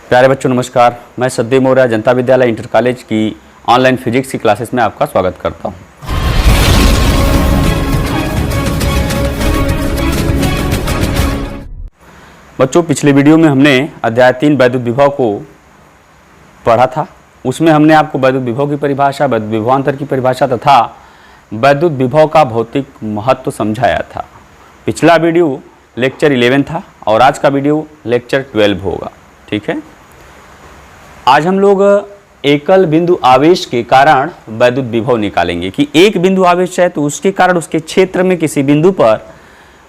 प्यारे बच्चों नमस्कार। मैं सद्देव मौर्य जनता विद्यालय इंटर कॉलेज की ऑनलाइन फिजिक्स की क्लासेस में आपका स्वागत करता हूं। बच्चों, पिछले वीडियो में हमने अध्याय 3 वैद्युत विभव को पढ़ा था। उसमें हमने आपको वैद्युत विभव की परिभाषा, वैद्युत विभवांतर की परिभाषा तथा वैद्युत विभव का भौतिक महत्व समझाया था। पिछला वीडियो लेक्चर 11 था और आज का वीडियो लेक्चर 12 होगा। ठीक है, आज हम लोग एकल बिंदु आवेश के कारण वैद्युत विभव निकालेंगे कि एक बिंदु आवेश है तो उसके कारण उसके क्षेत्र में किसी बिंदु पर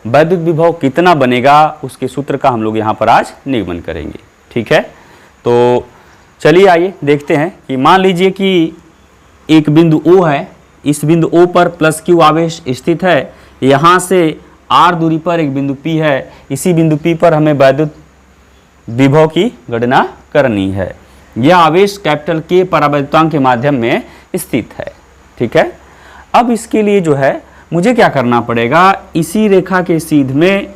वैद्युत विभव कितना बनेगा, उसके सूत्र का हम लोग यहाँ पर आज निगमन करेंगे। ठीक है, तो चलिए आइए देखते हैं कि मान लीजिए कि एक बिंदु O है। इस बिंदु O पर प्लस Q आवेश स्थित है। यहाँ से R दूरी पर एक बिंदु P है। इसी बिंदु P पर हमें वैद्युत विभव की गणना करनी है। यह आवेश कैपिटल K परावैद्युतांक के माध्यम में स्थित है। ठीक है, अब इसके लिए जो है मुझे क्या करना पड़ेगा, इसी रेखा के सीध में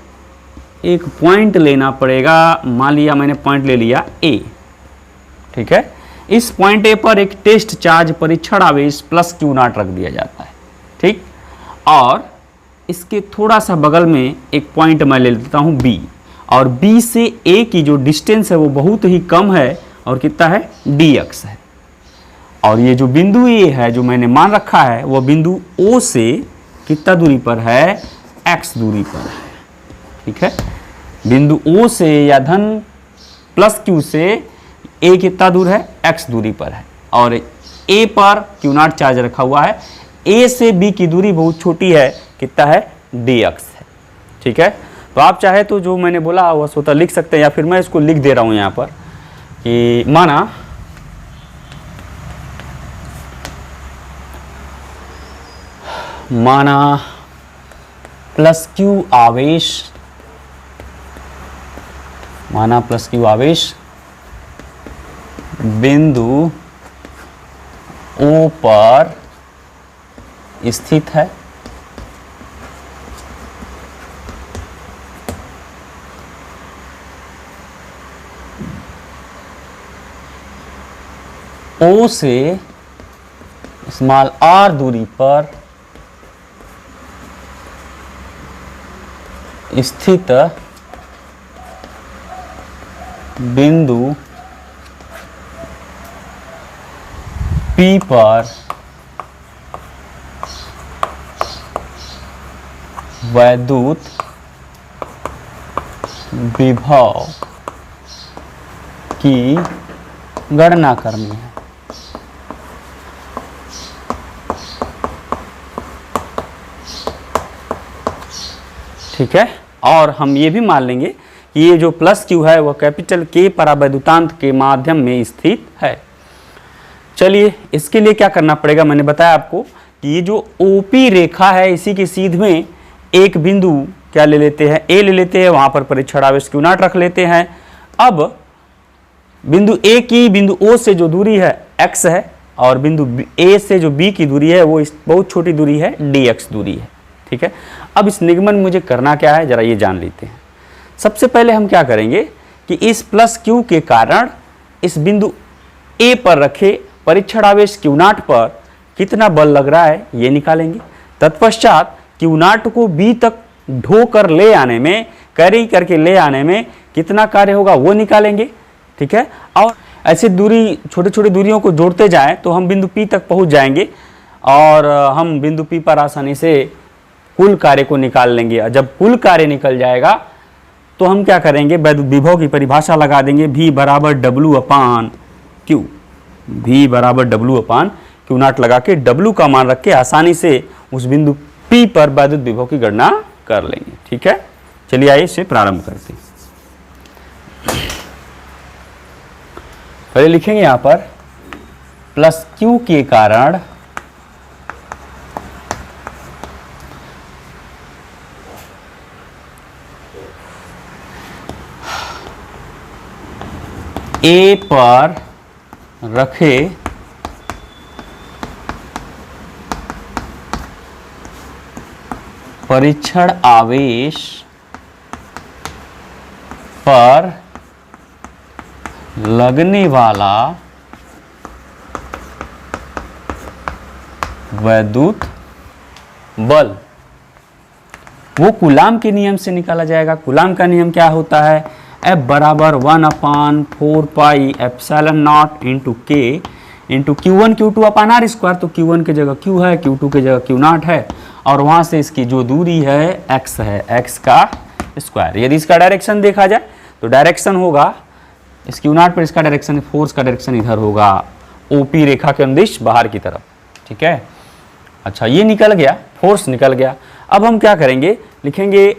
एक पॉइंट लेना पड़ेगा। मान लिया मैंने पॉइंट ले लिया A। ठीक है, इस पॉइंट A पर एक टेस्ट चार्ज परीक्षण आवेश प्लस Q0 रख दिया जाता है। ठीक, और इसके थोड़ा सा बगल में एक पॉइंट मैं ले लेता हूं B, और B से A की जो डिस्टेंस है वो बहुत ही कम है और कितना है, dx है। और ये जो बिंदु A है जो मैंने मान रखा है वो बिंदु O से कितना दूरी पर है, x दूरी पर है। ठीक है, बिंदु O से या धन प्लस Q से A कितना दूर है, x दूरी पर है, और A पर Q0 चार्ज रखा हुआ है। A से B की दूरी बहुत छोटी है, कितना है, dx है। ठीक है, तो आप चाहे तो जो मैंने बोला वह स्वतः लिख सकते हैं, या फिर मैं इसको लिख दे रहा हूं यहाँ पर कि माना प्लस Q आवेश बिंदु O पर स्थित है। O से स्मॉल r दूरी पर स्थित बिंदु P पर वैद्युत विभव की गणना करनी है। ठीक है, और हम ये भी मान लेंगे कि ये जो प्लस Q है वह कैपिटल K परावैद्युतांक के माध्यम में स्थित है। चलिए इसके लिए क्या करना पड़ेगा, मैंने बताया आपको कि ये जो OP रेखा है इसी के सीध में एक बिंदु क्या ले लेते हैं, A ले लेते हैं, वहां पर परीक्षण आवेश Q0 रख लेते हैं। अब बिंदु A की बिंदु O से जो दूरी है x है, और बिंदु A से जो B की दूरी है वो बहुत छोटी दूरी है, dx दूरी है। ठीक है, अब इस निगमन मुझे करना क्या है जरा ये जान लेते हैं। सबसे पहले हम क्या करेंगे कि इस प्लस Q के कारण इस बिंदु A पर रखे परीक्षण आवेश Q0 पर कितना बल लग रहा है ये निकालेंगे। तत्पश्चात Q0 को B तक ढोकर ले आने में, कैरी करके ले आने में कितना कार्य होगा वो निकालेंगे। ठीक है, और ऐसे दूरी छोटी छोटी दूरियों को जोड़ते जाएं तो हम बिंदु P तक पहुंच जाएंगे और हम बिंदु P पर आसानी से कुल कार्य को निकाल लेंगे। जब कुल कार्य निकल जाएगा तो हम क्या करेंगे, वैद्युत विभव की परिभाषा लगा देंगे, V बराबर W अपान Q। V बराबर W अपान Q0 लगा के W का मान रख के आसानी से उस बिंदु P पर वैद्युत विभव की गणना कर लेंगे। ठीक है, चलिए आइए इसे प्रारंभ करते हैं। पहले लिखेंगे यहाँ पर प्लस Q के कारण A पर रखे परीक्षण आवेश पर लगने वाला वैद्युत बल वो कूलाम के नियम से निकाला जाएगा। कूलाम का नियम क्या होता है? F बराबर 1/4 पाई एप्सिलॉन नॉट इंटू के into Q1 Q2 upon r square. तो Q1 की जगह Q है, Q2 की जगह Q नॉट है, और वहां से इसकी जो दूरी है x है, x का स्क्वायर। यदि इसका डायरेक्शन देखा जाए तो डायरेक्शन होगा इस Q नॉट पर, इसका डायरेक्शन, फोर्स का डायरेक्शन इधर होगा, OP रेखा के अनुदिश बाहर की तरफ। ठीक है, अच्छा ये निकल गया, फोर्स निकल गया। अब हम क्या करेंगे, लिखेंगे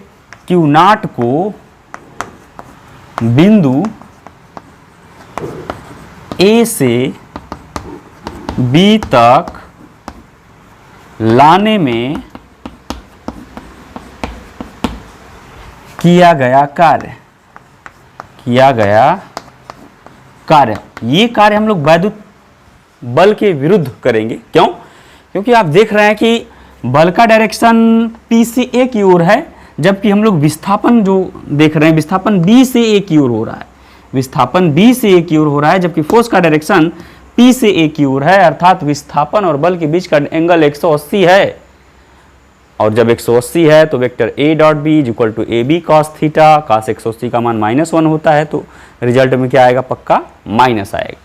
Q नॉट को बिंदु A से B तक लाने में किया गया कार्य, ये कार्य हम लोग वैद्युत बल के विरुद्ध करेंगे। क्यों? क्योंकि आप देख रहे हैं कि बल का डायरेक्शन P से A की ओर है, जबकि हम लोग विस्थापन जो देख रहे हैं, विस्थापन B से A की ओर हो रहा है, विस्थापन B से A की ओर हो रहा है, जबकि फोर्स का डायरेक्शन P से A की ओर है। अर्थात विस्थापन और बल के बीच का एंगल 180 है, और जब 180 है तो vector A dot B is equal to AB cos theta. cos 180 का मान -1 होता है, तो रिजल्ट में क्या आएगा? पक्का माइनस आएगा।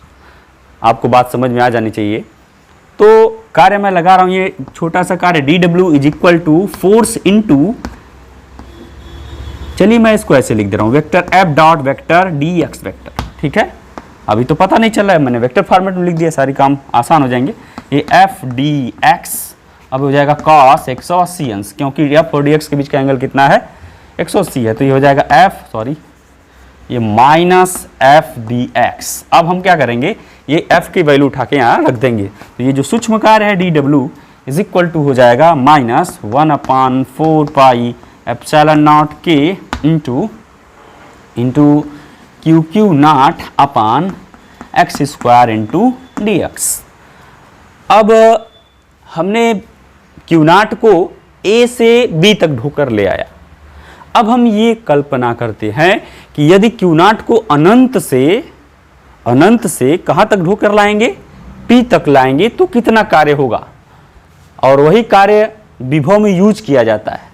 आपको बात समझ में आ जानी चाहिए। तो कार्य मैं लगा रहा हूं, ये छोटा सा कार्य dW is equal to force into, चलिए मैं इसको ऐसे लिख दे रहा हूं, vector F dot vector dx vector. ठीक है, अभी तो पता नहीं चल रहा है, मैंने वेक्टर फॉर्मेट में लिख दिया, सारे काम आसान हो जाएंगे। ये F dx अब हो जाएगा cos 180 अंश, क्योंकि F और dx के बीच का एंगल कितना है? 180 है, तो ये हो जाएगा ये माइनस एफ डी एक्स। अब हम क्या करेंगे, ये f की वैल्यू उठा के यहाँ रख देंगे, तो ये जो सूक्ष्म कार्य है dw इज इक्वल टू हो जाएगा -1/4 पाई एप्सिलॉन नॉट के into QQ not upon x square into dx। अब हमने Q नॉट को A से B तक ढोकर ले आया। अब हम ये कल्पना करते हैं कि यदि Q नॉट को अनंत से कहां तक ढोकर लाएंगे? P तक लाएंगे, तो कितना कार्य होगा? और वही कार्य विभव में यूज किया जाता है।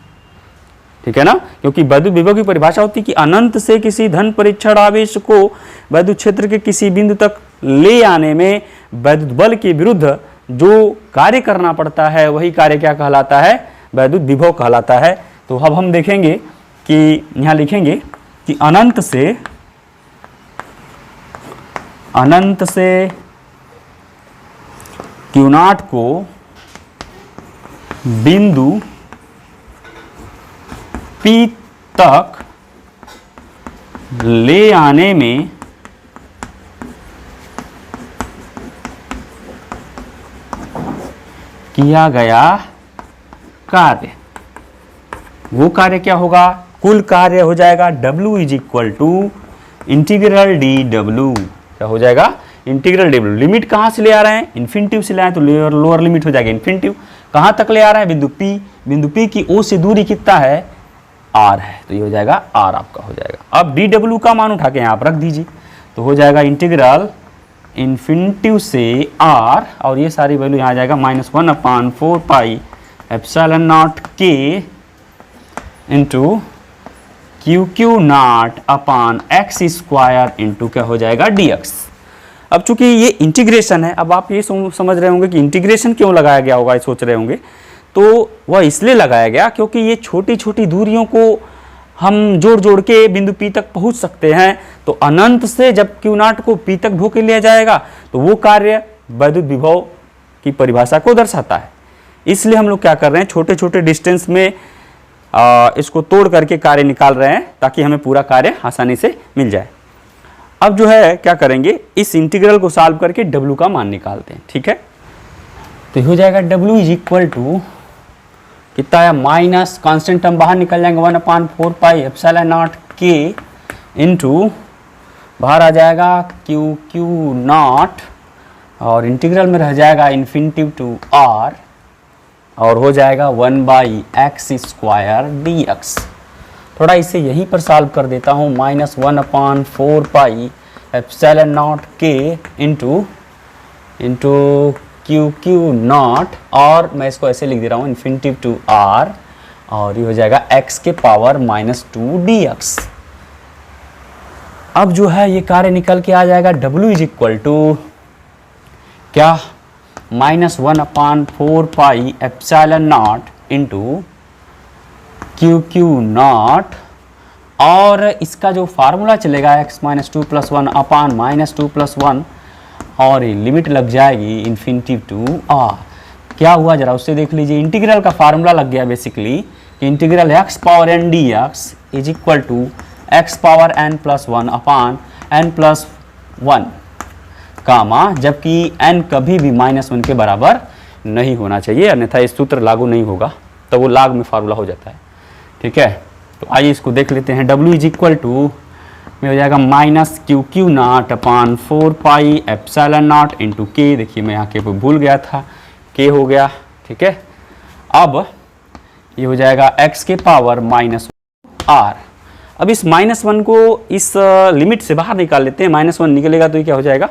ठीक है ना, क्योंकि वैद्युत विभव की परिभाषा होती है कि अनंत से किसी धन परीक्षण आवेश को वैद्युत क्षेत्र के किसी बिंदु तक ले आने में वैद्युत बल के विरुद्ध जो कार्य करना पड़ता है, वही कार्य क्या कहलाता है? वैद्युत विभव कहलाता है। तो अब हम देखेंगे कि यहाँ लिखेंगे कि अनंत से Q नॉट को बिंदु P तक ले आने में किया गया कार्य, वो कार्य क्या होगा? कुल कार्य हो जाएगा W is equal to integral dW। क्या हो जाएगा? Integral dW। लिमिट कहाँ से ले आ रहे हैं? इन्फिनिटिव से ले आए, तो लोअर लिमिट हो जाएगा इन्फिनिटिव। कहाँ तक ले आ रहे हैं? बिंदु P की O से दूरी कितना है? R है, तो ये हो जाएगा R आपका हो जाएगा। अब dW का मान उठा के यहाँ पर रख दीजिए, तो हो जाएगा इंटीग्रल इन्फिनिटिव से R, और ये सारी वैल्यू यहाँ आ जाएगा -1/4 पाई एप्सिलॉन नॉट के into QQ not upon x square into क्या हो जाएगा? dx। अब चूंकि ये इंटीग्रेशन है, अब आप ये समझ रहे होंगे कि इंटीग्रेशन क्यों लगाया गया होगा, ये सोच रहे होंगे। तो वह इसलिए लगाया गया क्योंकि ये छोटी छोटी दूरियों को हम जोड़ जोड़ के बिंदु P तक पहुंच सकते हैं। तो अनंत से जब Q नॉट को P तक ढो के लिया जाएगा, तो वो कार्य वैद्युत विभव की परिभाषा को दर्शाता है। इसलिए हम लोग क्या कर रहे हैं, छोटे छोटे डिस्टेंस में इसको तोड़ करके कार्य निकाल रहे हैं, ताकि हमें पूरा कार्य आसानी से मिल जाए। अब जो है क्या करेंगे, इस इंटीग्रल को सॉल्व करके W का मान निकालते हैं। ठीक है, तो हो जाएगा W इज इक्वल टू कितना है? माइनस कांस्टेंट टर्म बाहर निकल जाएंगे 1/4 पाई एप्सिलॉन नॉट के इंटू बाहर आ जाएगा QQ नॉट, और इंटीग्रल में रह जाएगा इन्फिनिटिव टू R, और हो जाएगा 1/x स्क्वायर dx। थोड़ा इसे यहीं पर सॉल्व कर देता हूँ, -1/4 पाई एप्सिलॉन नॉट के इंटू क्यू क्यू नॉट, और मैं इसको ऐसे लिख दे रहा हूँ इन्फिनिटिव टू आर, और ये हो जाएगा x के पावर -2 dx। अब जो है ये कार्य निकल के आ जाएगा W इज इक्वल टू क्या, -1/4 pi epsilon naught into Q Q not, और इसका जो फार्मूला चलेगा x -2 + 1/- 2 + 1, और ये लिमिट लग जाएगी इन्फिनिटिव टू r। क्या हुआ जरा उससे देख लीजिए, इंटीग्रल का फार्मूला लग गया बेसिकली कि integral x power n dx is equal to x power n + 1/n + 1 comma, जबकि n कभी भी -1 के बराबर नहीं होना चाहिए, अन्यथा ये सूत्र लागू नहीं होगा, तो वो लाग में फार्मूला हो जाता है। ठीक है, तो आइए इसको देख लेते हैं। W इज इक्वल टू में हो जाएगा -QQ0/4 पाई एप्सिलॉन नॉट इंटू के, देखिए मैं यहाँ के भूल गया था, के हो गया। ठीक है, अब ये हो जाएगा x के पावर -r। अब इस -1 को इस लिमिट से बाहर निकाल लेते हैं, -1 निकलेगा तो ये क्या हो जाएगा,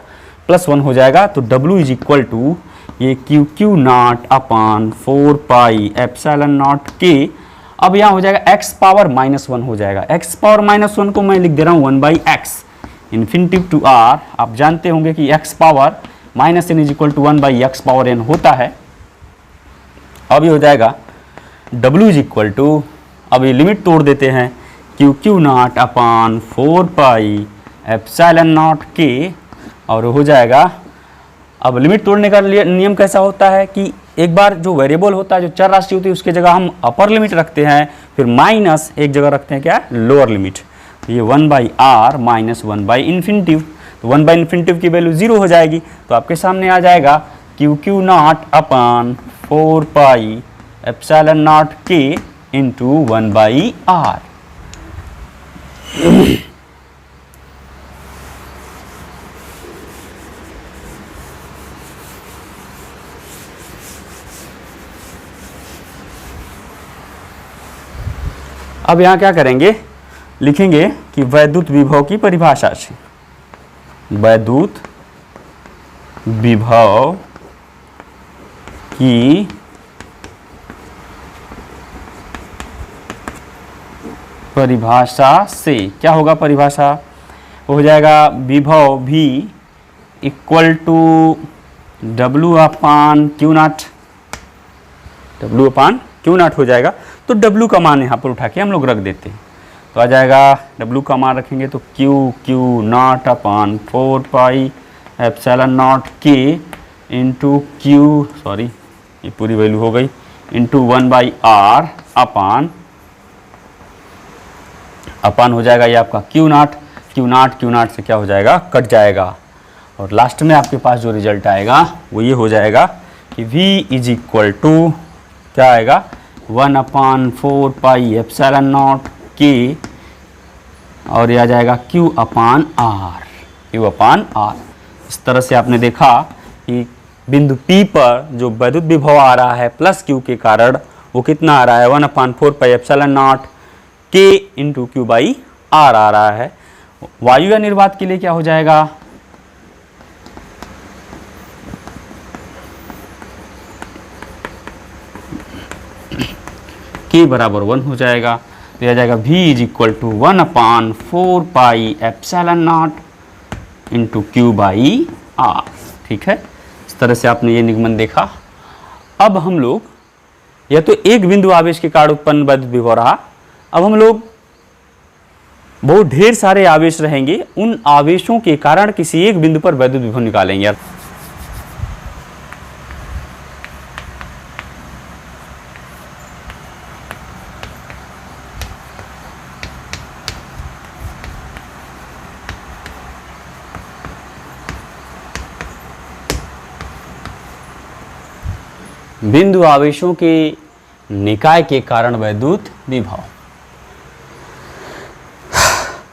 +1 हो जाएगा। तो W इज इक्वल टू ये QQ0/4 पाई एप्सिलॉन नॉट के, अब यहाँ हो जाएगा x पावर -1 हो जाएगा। x पावर -1 को मैं लिख दे रहा हूँ 1/x इन्फिनिटिव टू r। आप जानते होंगे कि x power -n is equal to 1/x power n होता है। अब ये हो जाएगा W इज इक्वल टू, अब ये लिमिट तोड़ देते हैं, QQ0/4 पाई एप्सिलॉन नॉट के, और हो जाएगा, अब लिमिट तोड़ने का नियम कैसा होता है कि एक बार जो वेरिएबल होता है, जो चर राशि होती है, उसके जगह हम अपर लिमिट रखते हैं, फिर माइनस एक जगह रखते हैं क्या, लोअर लिमिट। तो ये 1/r माइनस 1/इन्फिनिटिव, तो 1/इन्फिनिटिव की वैल्यू 0 हो जाएगी। तो आपके सामने आ जाएगा QQ0/4 पाई एप्सिलॉन नॉट के इंटू 1/r। अब यहाँ क्या करेंगे, लिखेंगे कि वैद्युत विभव की परिभाषा से, वैद्युत विभव की परिभाषा से क्या होगा, परिभाषा हो जाएगा विभव भी इक्वल टू W/Q0, W/Q0 हो जाएगा। तो W का मान यहाँ पर उठा के हम लोग रख देते हैं, तो आ जाएगा W का मान रखेंगे तो QQ0/4 पाई एप्सिलॉन नॉट के इंटू ये पूरी वैल्यू हो गई, इंटू 1/r अपान हो जाएगा ये आपका Q0 से क्या हो जाएगा, कट जाएगा, और लास्ट में आपके पास जो रिजल्ट आएगा वो ये हो जाएगा कि V इज इक्वल टू क्या आएगा, 1/4 पाई एप्सिलॉन नॉट के, और ये आ जाएगा Q/r। इस तरह से आपने देखा कि बिंदु P पर जो वैद्युत विभव आ रहा है प्लस Q के कारण, वो कितना आ रहा है, 1/4 पाई एप्सिलॉन नॉट के इंटू Q/r आ रहा है। वायु या निर्वात के लिए क्या हो जाएगा, K बराबर 1 हो जाएगा। तो आ जाएगा V is equal to 1/4 pi epsilon naught into Q/r। ठीक है, इस तरह से आपने ये निगमन देखा। अब हम लोग, यह तो एक बिंदु आवेश के कारण उत्पन्न वैद्युत विभव रहा, अब हम लोग बहुत ढेर सारे आवेश रहेंगे, उन आवेशों के कारण किसी एक बिंदु पर वैद्युत विभव निकालेंगे यार। बिंदु आवेशों के निकाय के कारण वैद्युत विभव।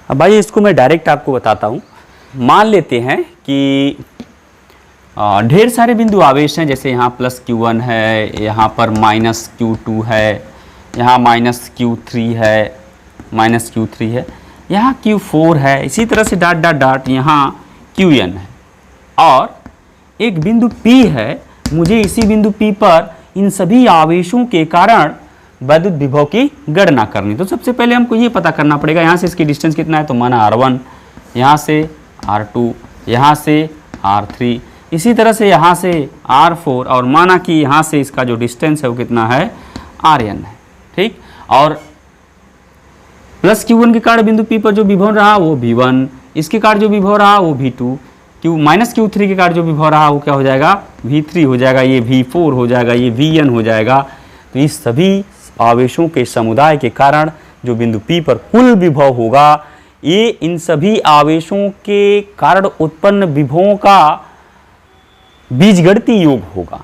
अब आइए इसको मैं डायरेक्ट आपको बताता हूँ। मान लेते हैं कि ढेर सारे बिंदु आवेश हैं, जैसे यहाँ +Q1 है, यहाँ पर -Q2 है, यहाँ -Q3 है, यहाँ Q4 है, इसी तरह से डॉट डॉट डॉट यहाँ Qn है, और एक बिंदु P है, मुझे इसी बिंदु P पर इन सभी आवेशों के कारण वैद्युत विभव की गणना करनी। तो सबसे पहले हमको ये पता करना पड़ेगा यहाँ से इसकी डिस्टेंस कितना है, तो माना R1, यहाँ से R2, यहाँ से R3, इसी तरह से यहाँ से R4, और माना कि यहाँ से इसका जो डिस्टेंस है वो कितना है, Rn है। ठीक, और प्लस Q1 के कारण बिंदु P पर जो विभव रहा वो V1, इसके कारण जो विभव रहा वो V2, माइनस Q3 के कारण जो विभव रहा वो क्या हो जाएगा, V3 हो जाएगा, ये V4 हो जाएगा, ये Vn हो जाएगा। तो इस सभी आवेशों के समुदाय के कारण जो बिंदु P पर कुल विभव होगा, ये इन सभी आवेशों के कारण उत्पन्न विभवों का बीजगणितीय योग होगा।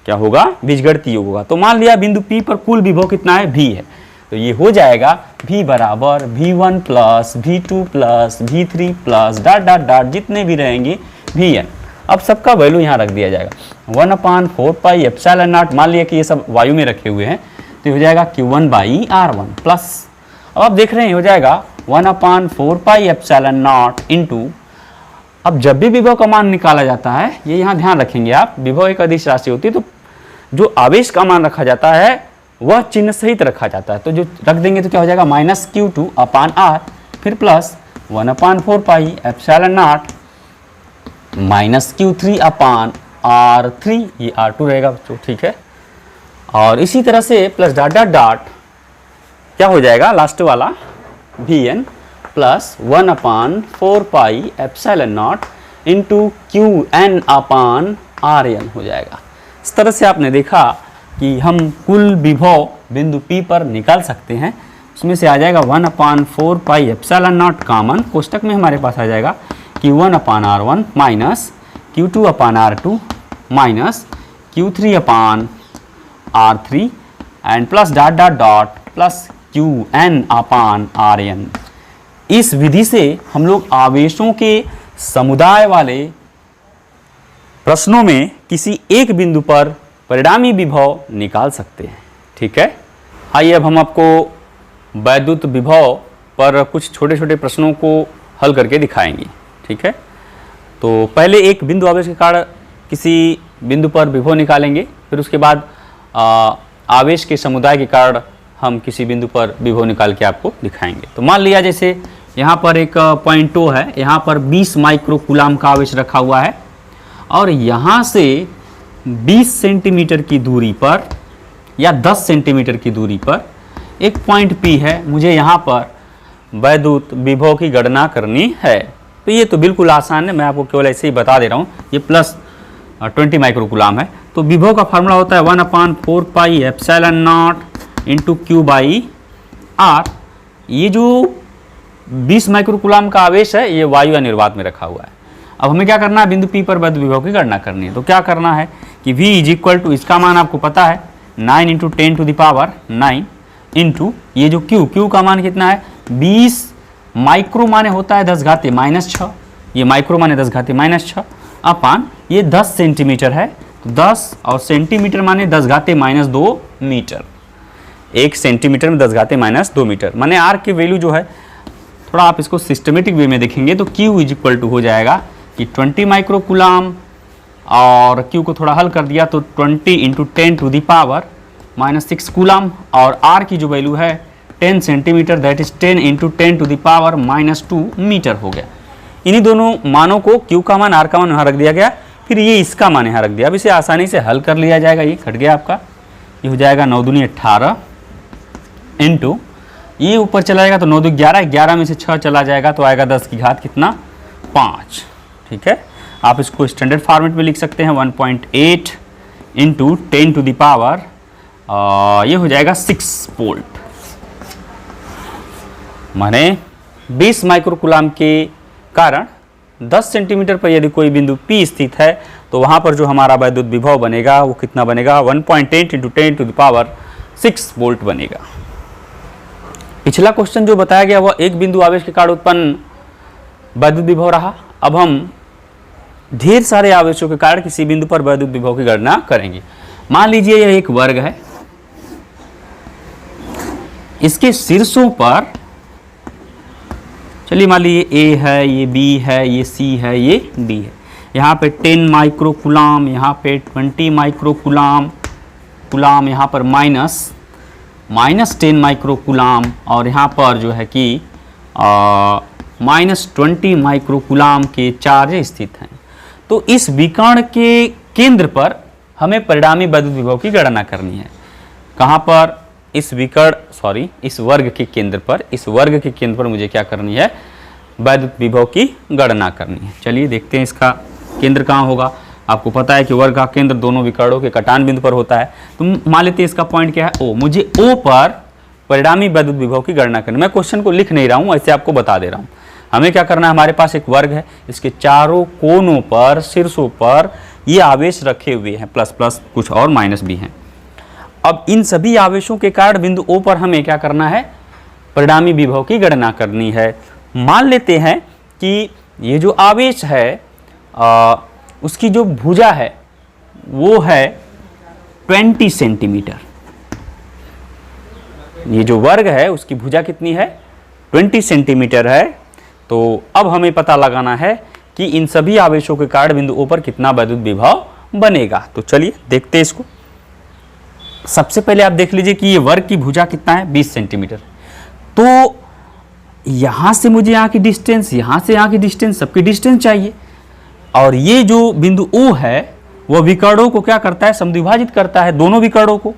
क्या होगा, बीजगणितीय योग होगा। तो मान लिया बिंदु P पर कुल विभव कितना है, V है, तो ये हो जाएगा V बराबर V1 plus V2 plus V3 plus dot dot dot जितने भी रहेंगे Vn। अब सबका वैल्यू यहाँ रख दिया जाएगा 1/4 पाई एप्सिलॉन नॉट। मान लिया कि ये सब वायु में रखे हुए हैं, तो हो जाएगा Q1 बाई R1 प्लस, अब आप देख रहे हैं हो जाएगा 1/4 पाई एप्सिलॉन नॉट इंटू, अब जब भी विभव का मान निकाला जाता है, ये यहाँ ध्यान रखेंगे आप, विभव एक अदिश राशि होती है, तो जो आवेश का मान रखा जाता है वह चिन्ह सहित रखा जाता है, तो जो रख देंगे तो क्या हो जाएगा माइनस Q2 अपान R, फिर plus 1/4 pi epsilon not minus Q3 upon R3, ये R2 रहेगा बच्चों, ठीक है। और इसी तरह से प्लस डॉट डॉट डॉट क्या हो जाएगा लास्ट वाला Vn plus 1/4 pi epsilon naught into Qn अपान Rn हो जाएगा। इस तरह से आपने देखा कि हम कुल विभव बिंदु P पर निकाल सकते हैं। उसमें से आ जाएगा 1/4 पाई एप्सिलॉन नॉट कॉमन, कोष्टक में हमारे पास आ जाएगा Q1 upon R1 minus Q2 upon R2 minus Q3 upon R3 and plus dot dot dot plus Qn upon Rn। इस विधि से हम लोग आवेशों के समुदाय वाले प्रश्नों में किसी एक बिंदु पर परिणामी विभव निकाल सकते हैं। ठीक है, आइए अब हम आपको वैद्युत विभव पर कुछ छोटे छोटे प्रश्नों को हल करके दिखाएंगे। ठीक है, तो पहले एक बिंदु आवेश के कारण किसी बिंदु पर विभव निकालेंगे, फिर उसके बाद आवेश के समुदाय के कारण हम किसी बिंदु पर विभव निकाल के आपको दिखाएंगे। तो मान लिया जैसे यहाँ पर एक पॉइंट O है, यहाँ पर 20 माइक्रो कूलाम का आवेश रखा हुआ है, और यहाँ से 20 सेंटीमीटर की दूरी पर या 10 सेंटीमीटर की दूरी पर एक पॉइंट P है, मुझे यहाँ पर वैद्युत विभव की गणना करनी है। तो ये तो बिल्कुल आसान है, मैं आपको केवल ऐसे ही बता दे रहा हूँ। ये प्लस 20 माइक्रो कूलाम है, तो विभव का फार्मूला होता है 1/4 pi epsilon naught into Q by R। ये जो 20 माइक्रो कूलाम का आवेश है ये वायु अनिर्वात में रखा हुआ है। अब हमें क्या करना है, बिंदु P पर वैद्युत विभव की गणना करनी है। तो क्या करना है कि V इज इक्वल टू, इसका मान आपको पता है 9 into 10 to the power 9 into ये जो Q का मान कितना है 20 माइक्रो माने होता है 10 घाते -6, ये माइक्रो माने 10 घाते -6 अपान ये 10 सेंटीमीटर है, तो 10 और सेंटीमीटर माने 10 घाते -2 मीटर, 1 सेंटीमीटर में 10 घाते -2 मीटर, माने R की वैल्यू जो है, थोड़ा आप इसको सिस्टमेटिक वे में देखेंगे तो Q इज इक्वल टू हो जाएगा कि 20 माइक्रो कूलाम, और Q को थोड़ा हल कर दिया तो 20 into 10 to the power -6 coulomb, और R की जो वैल्यू है 10 centimetre, that is 10 into 10 to the power -2 metre हो गया। इन्हीं दोनों मानों को Q का मान R का मान यहाँ रख दिया गया, फिर ये इसका मान यहाँ रख दिया। अब इसे आसानी से हल कर लिया जाएगा, ये घट गया आपका, ये हो जाएगा 9 दूनी 18 इंटू ये ऊपर चला जाएगा तो 9 दूनी 11, 11 में से 6 चला जाएगा तो आएगा 10 की घात कितना 5। ठीक है, आप इसको स्टैंडर्ड फॉर्मेट में लिख सकते हैं 1.8 इंटू 10 टू द पावर, ये हो जाएगा 6 वोल्ट, माने 20 माइक्रो कूलाम के कारण 10 सेंटीमीटर पर यदि कोई बिंदु P स्थित है तो वहाँ पर जो हमारा वैद्युत विभव बनेगा वो कितना बनेगा 1.8 into 10 to the power 6 volt बनेगा। पिछला क्वेश्चन जो बताया गया वह एक बिंदु आवेश के कारण उत्पन्न वैद्युत विभव रहा। अब हम ढेर सारे आवेशों के कारण किसी बिंदु पर वैद्युत विभव की गणना करेंगे। मान लीजिए यह एक वर्ग है, इसके शीर्षों पर चलिए मान लीजिए ए है, ये बी है, ये सी है, ये डी है। यहाँ पे 10 माइक्रो कूलाम, यहाँ पे 20 माइक्रो कूलाम, यहाँ पर माइनस 10 माइक्रो कूलाम, और यहाँ पर जो है कि -20 माइक्रो कूलाम के चार्ज स्थित हैं। तो इस विकर्ण के केंद्र पर हमें परिणामी वैद्युत विभव की गणना करनी है। कहाँ पर? इस वर्ग के केंद्र पर, इस वर्ग के केंद्र पर मुझे क्या करनी है? वैद्युत विभव की गणना करनी है। चलिए देखते हैं इसका केंद्र कहाँ होगा। आपको पता है कि वर्ग का केंद्र दोनों विकर्णों के कटान बिंदु पर होता है। तो मान लेते हैं इसका पॉइंट क्या है? ओ। मुझे ओ पर परिणामी वैद्युत विभव की गणना करनी। मैं क्वेश्चन को लिख नहीं रहा हूँ, ऐसे आपको बता दे रहा हूँ। हमें क्या करना है? हमारे पास एक वर्ग है, इसके चारों कोनों पर, शीर्षों पर ये आवेश रखे हुए हैं, प्लस प्लस कुछ और माइनस भी हैं। अब इन सभी आवेशों के कारण बिंदु ओ पर हमें क्या करना है? परिणामी विभव की गणना करनी है। मान लेते हैं कि ये जो आवेश है उसकी जो भुजा है वो है 20 सेंटीमीटर। ये जो वर्ग है उसकी भुजा कितनी है? 20 सेंटीमीटर है। तो अब हमें पता लगाना है कि इन सभी आवेशों के कारण बिंदु ओ पर कितना वैद्युत विभव बनेगा। तो चलिए देखते हैं इसको। सबसे पहले आप देख लीजिए कि ये वर्ग की भुजा कितना है? 20 सेंटीमीटर। तो यहां से मुझे यहाँ की डिस्टेंस, यहां से यहाँ की डिस्टेंस, सबकी डिस्टेंस चाहिए। और ये जो बिंदु O है वह विकर्णों को क्या करता है? समद्विभाजित करता है, दोनों विकर्णों को।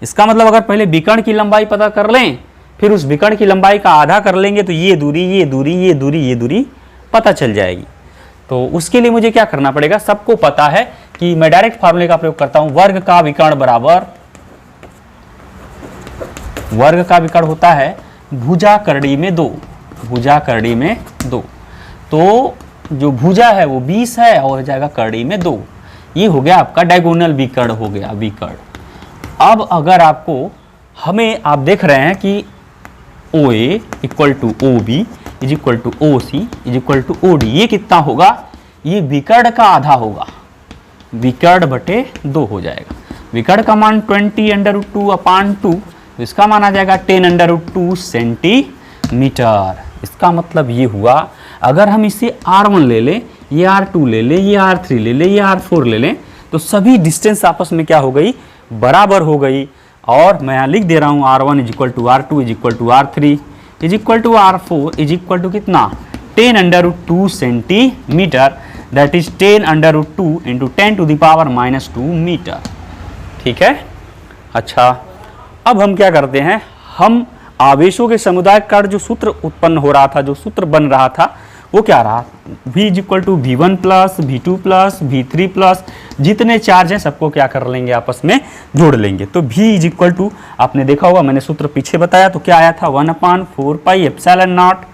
इसका मतलब अगर पहले विकर्ण की लंबाई पता कर लें, फिर उस विकर्ण की लंबाई का आधा कर लेंगे, तो ये दूरी, ये दूरी, ये दूरी, ये दूरी पता चल जाएगी। तो उसके लिए मुझे क्या करना पड़ेगा? सबको पता है कि मैं डायरेक्ट फार्मूले का प्रयोग करता हूं। वर्ग का विकर्ण बराबर, वर्ग का विकर्ण होता है भुजा करड़ी में 2, भुजा करड़ी में 2। तो जो भुजा है वो 20 है और हो जाएगा करड़ी में 2। ये हो गया आपका डायगोनल विकर्ण हो गया, विकर्ण। अब अगर आपको, हमें आप देख रहे हैं कि OA equal to OB is equal to OC is equal to OD, ये कितना होगा? ये विकर्ण का आधा होगा, विकर्ण बटे 2 हो जाएगा। विकर्ण का मान 20√2/2, इसका मान आ जाएगा 10√2 सेंटीमीटर। इसका मतलब ये हुआ, अगर हम इसे R1 ले लें, ये R2 ले लें, ये R3 ले लें, ये R4 ले लें, तो सभी डिस्टेंस आपस में क्या हो गई? बराबर हो गई। और मैं यहाँ लिख दे रहा हूँ R1 is equal to R2 is equal to R3 is equal to R4 is equal to कितना? 10√2 centimetre, that is 10√2 into 10⁻⁻² metre. ठीक है। अच्छा, अब हम क्या करते हैं? हम आवेशों के समुदाय का जो सूत्र उत्पन्न हो रहा था, जो सूत्र बन रहा था, वो क्या रहा? V is equal to V1 plus V2 plus V3 plus, जितने चार्ज हैं सबको क्या कर लेंगे? आपस में जोड़ लेंगे। तो V इज इक्वल टू, आपने देखा होगा, मैंने सूत्र पीछे बताया, तो क्या आया था? 1/4πε0,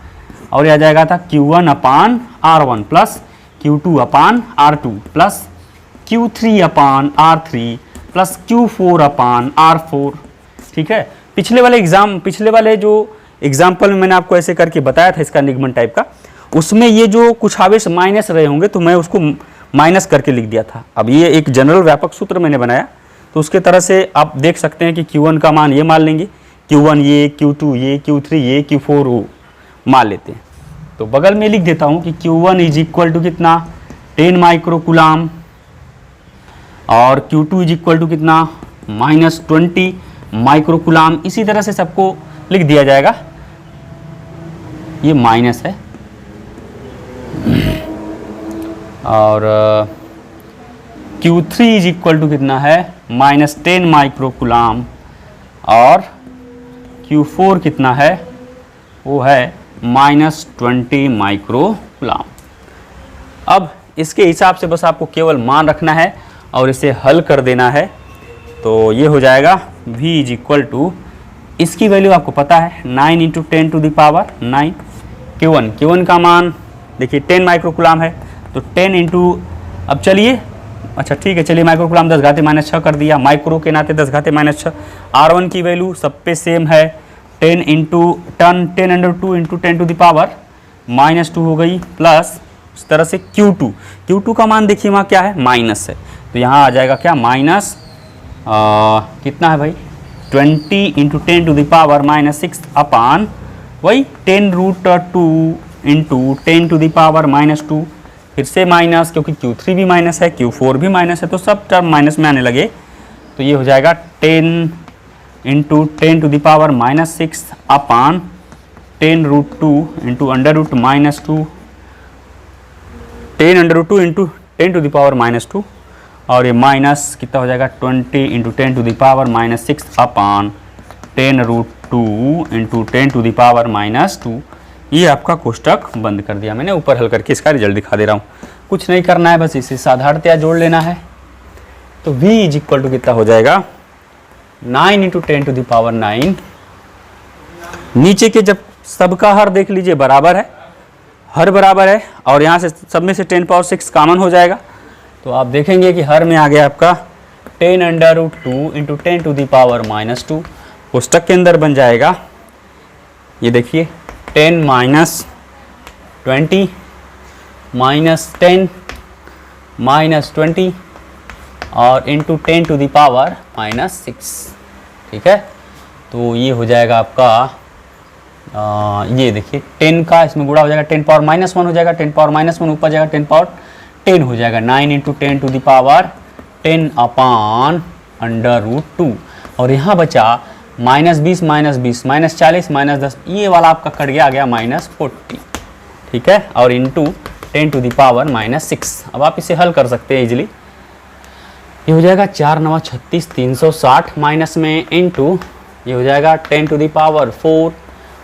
और यह आ जाएगा था Q1/R1 plus Q2/R2 plus Q3/R3 plus Q4/R4। ठीक है। पिछले वाले जो एग्जाम्पल में मैंने आपको ऐसे करके बताया था, इसका निगमन टाइप का, उसमें ये जो कुछ आवेश माइनस रहे होंगे तो मैं उसको माइनस करके लिख दिया था। अब ये एक जनरल व्यापक सूत्र मैंने बनाया, तो उसके तरह से आप देख सकते हैं कि Q1 का मान ये मान लेंगे, Q1 ये, Q2 ये, Q3 ये, Q4 वो मान लेते हैं। तो बगल में लिख देता हूँ कि Q1 इज इक्वल टू कितना? 10 माइक्रो कूलाम, और Q2 इज इक्वल टू कितना? -20 माइक्रो कूलाम। इसी तरह से सबको लिख दिया जाएगा। ये माइनस है, और Q3 इज इक्वल टू कितना है? -10 माइक्रो कूलाम, और Q4 कितना है? वो है -20 माइक्रो कूलाम। अब इसके हिसाब से बस आपको केवल मान रखना है और इसे हल कर देना है। तो ये हो जाएगा V इज इक्वल टू, इसकी वैल्यू आपको पता है 9 इंटू 10⁹ Q1 का मान देखिए 10 माइक्रो कूलाम है, तो 10 इंटू, अब चलिए, अच्छा ठीक है, चलिए माइक्रो कूलाम 10⁻⁻6 कर दिया, माइक्रो के नाते 10⁻⁻6। R1 की वैल्यू सब पे सेम है, 10 इंटू 10√2 इंटू 10⁻⁻² हो गई, प्लस इस तरह से Q2 का मान देखिए वहाँ क्या है? माइनस है, तो यहाँ आ जाएगा क्या? माइनस कितना है भाई? 20 इंटू 10⁻⁻6/2 वही 10√2 इंटू 10⁻², फिर से माइनस, क्योंकि Q3 भी माइनस है, Q4 भी माइनस है, तो सब टर्म माइनस में आने लगे। तो ये हो जाएगा 10 इंटू 10⁻⁻6 अपान 10√2 इंटू √-2, 10√2 इंटू 10⁻⁻2, और ये माइनस कितना हो जाएगा 20 इंटू 10⁻⁻6 अपान 10√2 इंटू 10⁻⁻2। ये आपका कोष्टक बंद कर दिया मैंने। ऊपर हल करके इसका रिजल्ट दिखा दे रहा हूँ। कुछ नहीं करना है, बस इसे साधारणतया जोड़ लेना है। तो v इज इक्वल टू कितना हो जाएगा 9 इंटू 10⁹। नीचे के जब सबका हर देख लीजिए बराबर है, हर बराबर है, और यहाँ से सब में से 10⁻6 कॉमन हो जाएगा। तो आप देखेंगे कि हर में आ गया आपका 10√2 इंटू 10⁻⁻2। कोष्टक के अंदर बन जाएगा, ये देखिए 10 माइनस 20 माइनस 10 माइनस 20 और इंटू 10⁻⁻6। ठीक है, तो ये हो जाएगा आपका ये देखिए 10 का इसमें गुणा हो जाएगा, 10⁻−1 हो जाएगा, 10⁻−1 ऊपर जाएगा, 10⁻10 हो जाएगा, 9 इंटू 10⁻10 अपान √2। और यहाँ बचा -20 -20 -40 -10, ये वाला आपका कट गया, आ गया -40। ठीक है, और इंटू 10⁻⁻6। अब आप इसे हल कर सकते हैं इजीली। ये हो जाएगा 4 9 36 360 माइनस में इंटू ये हो जाएगा 10⁻4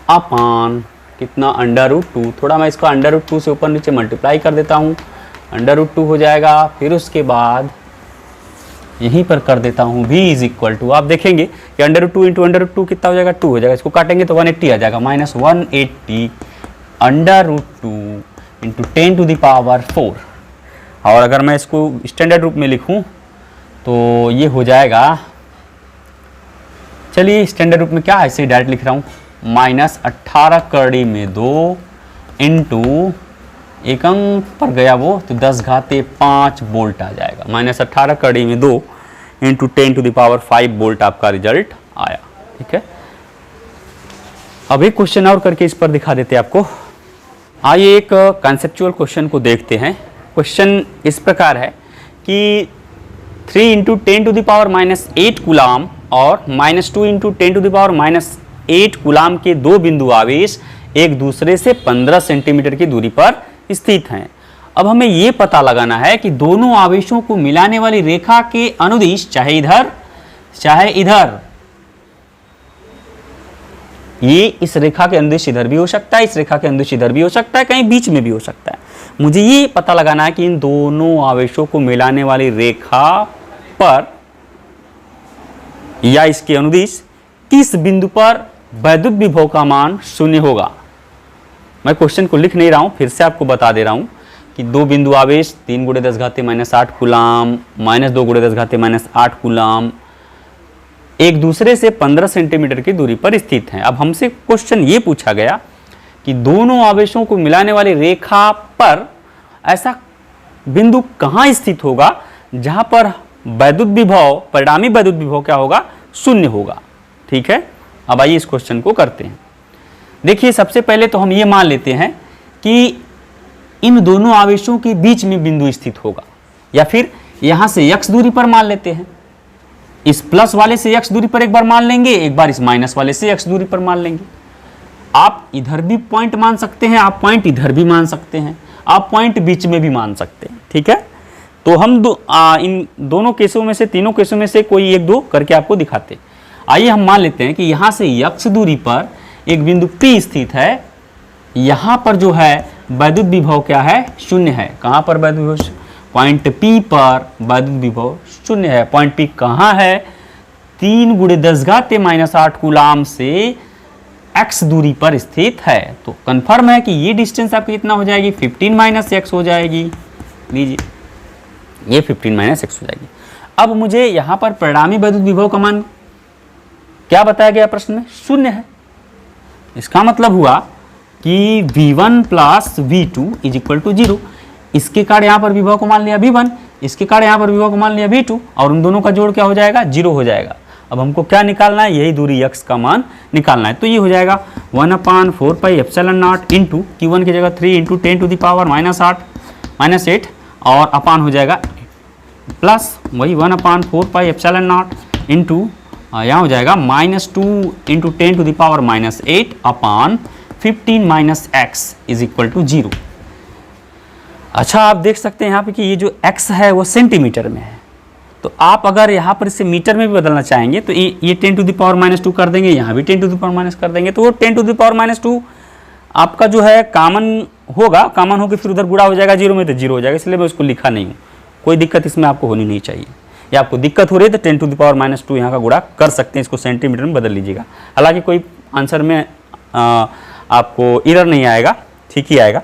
अपान कितना √2। थोड़ा मैं इसको √2 से ऊपर नीचे मल्टीप्लाई कर देता हूँ, √2 हो जाएगा। फिर उसके बाद यहीं पर कर देता हूँ v इज इक्वल टू, आप देखेंगे कि √2 इंटू √2 कितना हो जाएगा 2 हो जाएगा। इसको काटेंगे तो 180 आ जाएगा, -180 √2 इंटू 10⁻4। और अगर मैं इसको स्टैंडर्ड रूप में लिखूँ तो ये हो जाएगा, चलिए स्टैंडर्ड रूप में क्या ऐसे डायरेक्ट लिख रहा हूँ, -18 इंटू एक अंक पर गया वो तो 10⁵5 वोल्ट आ जाएगा। -18 इंटू 10⁵5 वोल्ट आपका रिजल्ट आया। ठीक है, अब एक क्वेश्चन और करके इस पर दिखा देते हैं आपको। आइए एक कॉन्सेप्चुअल क्वेश्चन को देखते हैं। क्वेश्चन इस प्रकार है कि 3 इंटू 10⁻⁻8 कूलाम और -2 इंटू 10⁻⁻8 कूलाम के दो बिंदु आवेश एक दूसरे से 15 सेंटीमीटर की दूरी पर स्थित हैं। अब हमें यह पता लगाना है कि दोनों आवेशों को मिलाने वाली रेखा के अनुदिश, चाहे इधर चाहे इधर, ये इस रेखा के अनुदिश इधर भी हो सकता है, इस रेखा के अनुदिश इधर भी हो सकता है, कहीं बीच में भी हो सकता है। मुझे ये पता लगाना है कि इन दोनों आवेशों को मिलाने वाली रेखा पर या इसके अनुदिश किस बिंदु पर वैद्युत विभव का मान 0 होगा। मैं क्वेश्चन को लिख नहीं रहा हूं, फिर से आपको बता दे रहा हूं कि दो बिंदु आवेश 3 × 10⁻8 कूलाम -2 × 10⁻8 कूलाम एक दूसरे से 15 सेंटीमीटर की दूरी पर स्थित हैं। अब हमसे क्वेश्चन ये पूछा गया कि दोनों आवेशों को मिलाने वाली रेखा पर ऐसा बिंदु कहाँ स्थित होगा जहां पर वैद्युत विभव, परिणामी वैद्युत विभव क्या होगा, 0 होगा। ठीक है, अब आइए इस क्वेश्चन को करते हैं। देखिए सबसे पहले तो हम ये मान लेते हैं कि इन दोनों आवेशों के बीच में बिंदु स्थित होगा, या फिर यहां से x दूरी पर मान लेते हैं। इस प्लस वाले से x दूरी पर एक बार मान लेंगे, एक बार इस माइनस वाले से x दूरी पर मान लेंगे। आप इधर भी पॉइंट मान सकते हैं, आप पॉइंट इधर भी मान सकते हैं, आप पॉइंट बीच में भी मान सकते हैं। ठीक है, तो हम इन दोनों केसों में से, तीनों केसों में से कोई एक दो करके आपको दिखाते हैं। आइए हम मान लेते हैं कि यहां से x दूरी पर एक बिंदु P स्थित है। यहां पर जो है वैद्युत विभव क्या है, 0 है। कहां पर वैद्युत विभव, पॉइंट P पर वैद्युत विभव 0 है। पॉइंट P कहां है, 3 × 10⁻8 कूलाम से x दूरी पर स्थित है। तो कंफर्म है कि ये डिस्टेंस आपकी कितना हो जाएगी, 15 - x हो जाएगी। लीजिए ये 15 - x हो जाएगी। अब मुझे यहाँ पर परिणामी वैद्युत विभव का मान क्या बताया गया प्रश्न में, 0 है। इसका मतलब हुआ कि V1 + V2 = 0। इसके कारण यहाँ पर विभव को मान लिया V1, इसके कारण यहाँ पर विभव को मान लिया V2, और उन दोनों का जोड़ क्या हो जाएगा, 0 हो जाएगा। अब हमको क्या निकालना है, यही दूरी x का मान निकालना है। तो ये हो जाएगा 1/4πε0 इंटू Q1 की जगह 3 इंटू 10⁻8 और अपान हो जाएगा प्लस वही 1/4πε0 इंटू यहाँ हो जाएगा -2 into 10⁻8 upon 15 - x is equal to 0। अच्छा, आप देख सकते हैं यहाँ पे कि ये जो x है वो सेंटीमीटर में है, तो आप अगर यहाँ पर इसे मीटर में भी बदलना चाहेंगे तो ये 10⁻² कर देंगे, यहाँ भी 10⁻² कर देंगे, तो वो 10⁻² आपका जो है कॉमन होकर फिर उधर गुणा हो जाएगा 0 में, तो 0 हो जाएगा, इसलिए मैं उसको लिखा नहीं हूँ। कोई दिक्कत इसमें आपको होनी नहीं चाहिए, या आपको दिक्कत हो रही है तो 10⁻² यहाँ का गुणा कर सकते हैं, इसको सेंटीमीटर में बदल लीजिएगा। हालांकि कोई आंसर में आपको एरर नहीं आएगा, ठीक ही आएगा।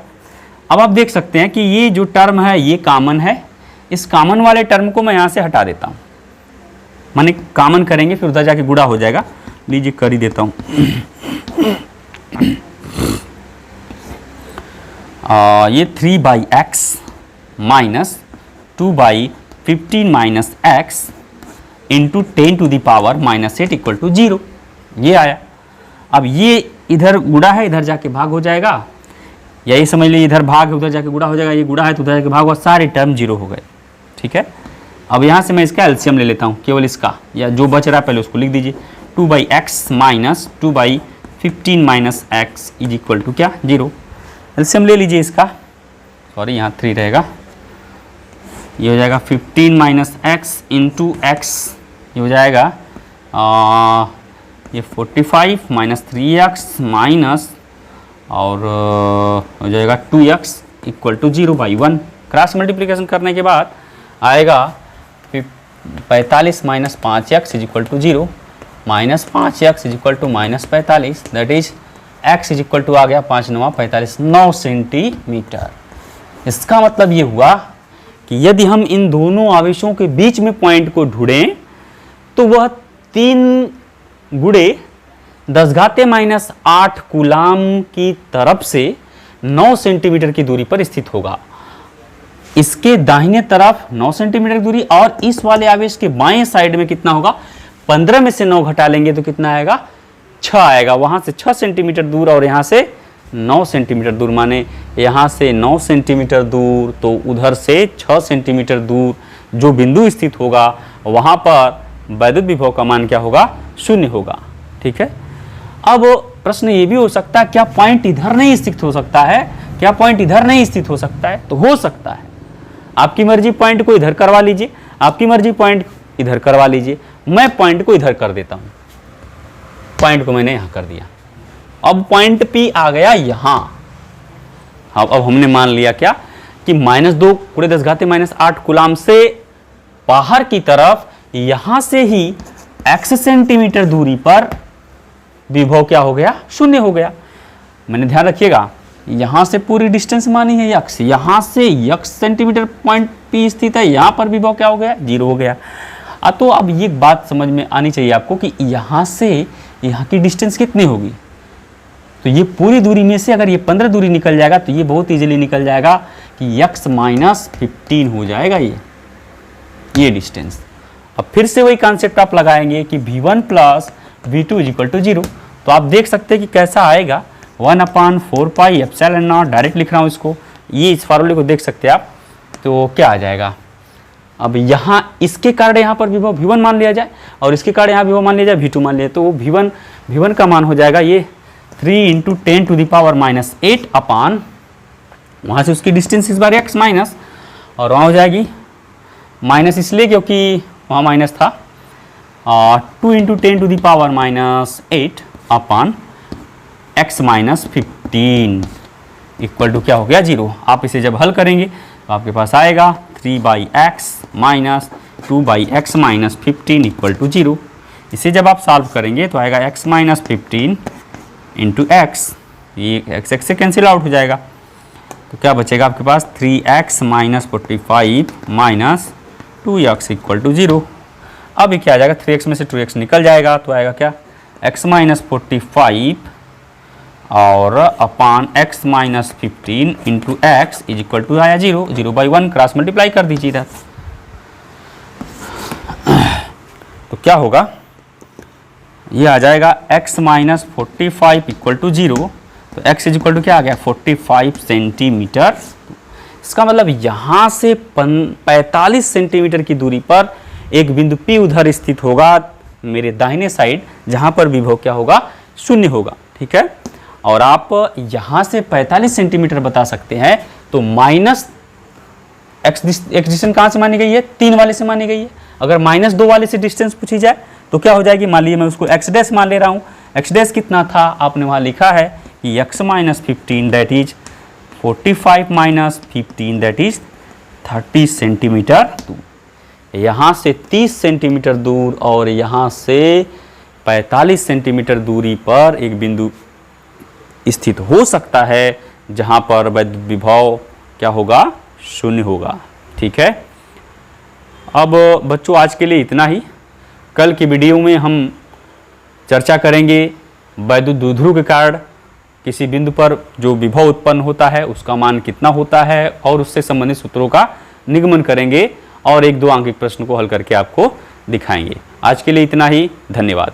अब आप देख सकते हैं कि ये जो टर्म है ये कॉमन है, इस कॉमन वाले टर्म को मैं यहाँ से हटा देता हूँ, माने कॉमन करेंगे फिर उधर जाके गुणा हो जाएगा। लीजिए कर ही देता हूँ। ये 3/x minus 2/15 - x into 10⁻8 equal to 0, ये आया। अब ये इधर गुणा है, इधर जाके भाग हो जाएगा, या ये समझ लीजिए इधर भाग है उधर जाके गुणा हो जाएगा, ये गुणा है तो उधर जाके भाग हुआ, सारे टर्म 0 हो गए, ठीक है। अब यहाँ से मैं इसका एलसीएम ले लेता हूँ, केवल इसका, या जो बच रहा है पहले उसको लिख दीजिए। 2/x minus 2/15 - x is equal to क्या 0। एलसीएम ले लीजिए इसका, सॉरी यहाँ 3 रहेगा, ये हो जाएगा 15 - x इंटू x, ये हो जाएगा ये 45 - 3x माइनस और हो जाएगा 2x equal to 0/1। Cross multiplication करने के बाद आएगा 45 - 5x is equal to 0 minus 5x is equal to -45, that is x is equal to आ गया 5 × 9 = 45, 9 सेंटीमीटर। इसका मतलब ये हुआ कि यदि हम इन दोनों आवेशों के बीच में पॉइंट को ढूंढें तो वह 3 × 10⁻8 कूलाम की तरफ से 9 सेंटीमीटर की दूरी पर स्थित होगा। इसके दाहिने तरफ 9 सेंटीमीटर की दूरी, और इस वाले आवेश के बाएं साइड में कितना होगा, 15 में से 9 घटा लेंगे तो कितना आएगा, 6 आएगा। वहां से 6 सेंटीमीटर दूर और यहाँ से 9 सेंटीमीटर दूर, माने यहाँ से 9 सेंटीमीटर दूर तो उधर से 6 सेंटीमीटर दूर जो बिंदु स्थित होगा वहां पर वैद्युत विभव का मान क्या होगा, 0 होगा, ठीक है। अब प्रश्न ये भी हो सकता है क्या पॉइंट इधर नहीं स्थित हो सकता है, क्या पॉइंट इधर नहीं स्थित हो सकता है, तो हो सकता है। आपकी मर्जी पॉइंट को इधर करवा लीजिए, आपकी मर्जी पॉइंट इधर करवा लीजिए, मैं पॉइंट को इधर कर देता हूं। पॉइंट को मैंने यहां कर दिया, अब पॉइंट P आ गया यहां। अब हमने मान लिया क्या कि -2 × 10⁻8 कूलाम से बाहर की तरफ यहां से ही x सेंटीमीटर दूरी पर विभव क्या हो गया, 0 हो गया। मैंने ध्यान रखिएगा यहां से पूरी डिस्टेंस मानी है x, यहां से x सेंटीमीटर पॉइंट P स्थित है, यहां पर विभव क्या हो गया, 0 हो गया। तो अब ये बात समझ में आनी चाहिए आपको कि यहां से यहां की डिस्टेंस कितनी होगी, तो ये पूरी दूरी में से अगर ये 15 दूरी निकल जाएगा तो ये बहुत इजीली निकल जाएगा कि x - 15 हो जाएगा ये डिस्टेंस। अब फिर से वही कॉन्सेप्ट आप लगाएंगे कि v1 + v2 = 0, तो आप देख सकते हैं कि कैसा आएगा, 1/4πε0, डायरेक्ट लिख रहा हूँ इसको, ये इस फार्मूले को देख सकते हैं आप, तो क्या आ जाएगा। अब यहाँ इसके कारण यहाँ पर विभव v1 मान लिया जाए और इसके कारण यहाँ विभव मान लिया जाए v2 मान लिया, तो v1 का मान हो जाएगा ये 3 × 10⁻8 अपान, वहाँ से उसकी डिस्टेंस इस बार x माइनस, और वहाँ हो जाएगी माइनस इसलिए क्योंकि वहाँ माइनस था, 2 × 10⁻8 अपान x - 15 इक्वल टू क्या हो गया, 0। आप इसे जब हल करेंगे तो आपके पास आएगा 3/x minus 2/x - 15 equal to 0। इसे जब आप सॉल्व करेंगे तो आएगा x - 15 इंटू x, ये x से कैंसिल आउट हो जाएगा, तो क्या बचेगा आपके पास 3x - 45 minus 2x equal to 0। अब ये क्या आ जाएगा, 3x में से 2x निकल जाएगा तो आएगा क्या, x - 45 और upon x - 15 into x is equal to आया 0, 0/1, क्रॉस मल्टीप्लाई कर दीजिए इधर, तो क्या होगा, ये आ जाएगा x माइनस 45 इक्वल टू 0। तो x इज इक्वल टू क्या आ गया 45 सेंटीमीटर। इसका मतलब यहाँ से 45 सेंटीमीटर की दूरी पर एक बिंदु P उधर स्थित होगा मेरे दाहिने साइड, जहाँ पर विभव क्या होगा 0 होगा। ठीक है, और आप यहाँ से 45 सेंटीमीटर बता सकते हैं, तो माइनस एक्स डिस्टेंस कहाँ से मानी गई है 3 वाले से मानी गई है। अगर -2 वाले से डिस्टेंस पूछी जाए तो क्या हो जाएगी, मान लीजिए मैं उसको x डैश मान ले रहा हूँ। x डैश कितना था, आपने वहाँ लिखा है कि x minus 15 that is 45 minus 15 that is 30 centimetre दूर। यहाँ से 30 सेंटीमीटर दूर और यहाँ से 45 सेंटीमीटर दूरी पर एक बिंदु स्थित हो सकता है जहाँ पर वैद्युत विभव क्या होगा 0 होगा। ठीक है, अब बच्चों आज के लिए इतना ही। कल की वीडियो में हम चर्चा करेंगे वैद्युत द्विध्रुव के कारण किसी बिंदु पर जो विभव उत्पन्न होता है उसका मान कितना होता है, और उससे संबंधित सूत्रों का निगमन करेंगे और 1-2 अंक प्रश्न को हल करके आपको दिखाएंगे। आज के लिए इतना ही, धन्यवाद।